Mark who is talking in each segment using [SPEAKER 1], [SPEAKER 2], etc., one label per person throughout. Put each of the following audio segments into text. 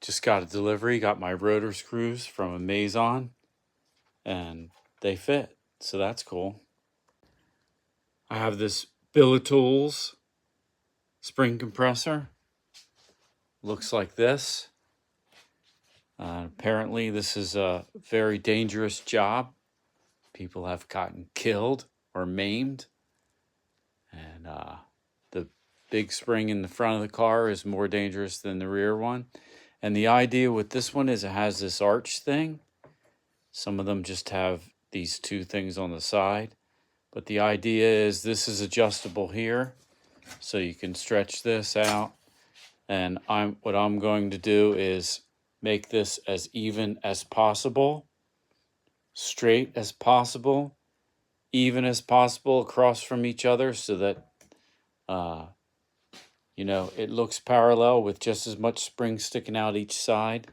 [SPEAKER 1] Just got a delivery, got my rotor screws from Amazon, and they fit, so that's cool. I have this Bilitools spring compressor. Looks like this. Apparently this is a very dangerous job. People have gotten killed or maimed. And the big spring in the front of the car is more dangerous than the rear one. And the idea with this one is it has this arch thing. Some of them just have these two things on the side. But the idea is this is adjustable here. So you can stretch this out. And what I'm going to do is make this as even as possible, straight as possible, even as possible across from each other, so that it looks parallel with just as much spring sticking out each side.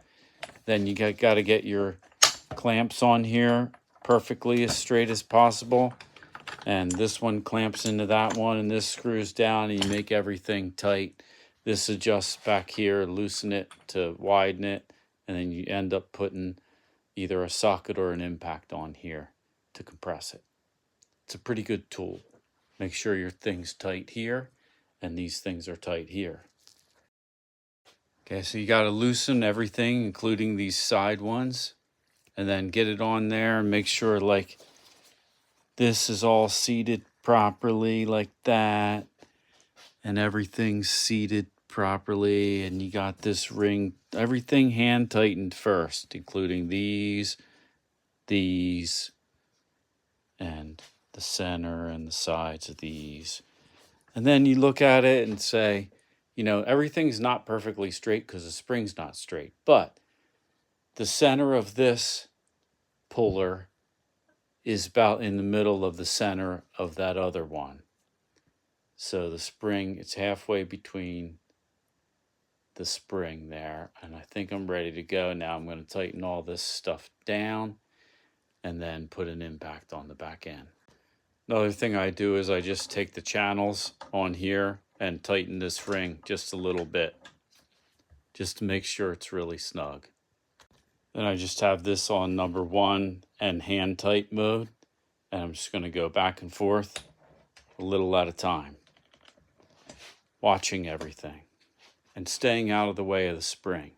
[SPEAKER 1] Then you got to get your clamps on here perfectly as straight as possible. And this one clamps into that one, and this screws down, and you make everything tight. This adjusts back here, loosen it to widen it, and then you end up putting either a socket or an impact on here to compress it. It's a pretty good tool. Make sure your thing's tight here, and these things are tight here. Okay, so you got to loosen everything, including these side ones, and then get it on there and make sure like this is all seated properly like that, and everything's seated properly, and you got this ring, everything hand tightened first, including these, and the center and the sides of these. And then you look at it and say, everything's not perfectly straight because the spring's not straight, but the center of this puller is about in the middle of the center of that other one. So the spring, it's halfway between the spring there, and I think I'm ready to go. Now I'm going to tighten all this stuff down and then put an impact on the back end. Another thing I do is I just take the channels on here and tighten this ring just a little bit, just to make sure it's really snug. Then I just have this on number 1 and hand tight mode, and I'm just going to go back and forth a little at a time, watching everything and staying out of the way of the spring.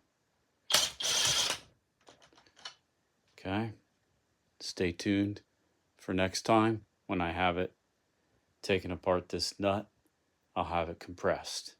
[SPEAKER 1] Okay, stay tuned for next time when I have it taken apart this nut. I'll have it compressed.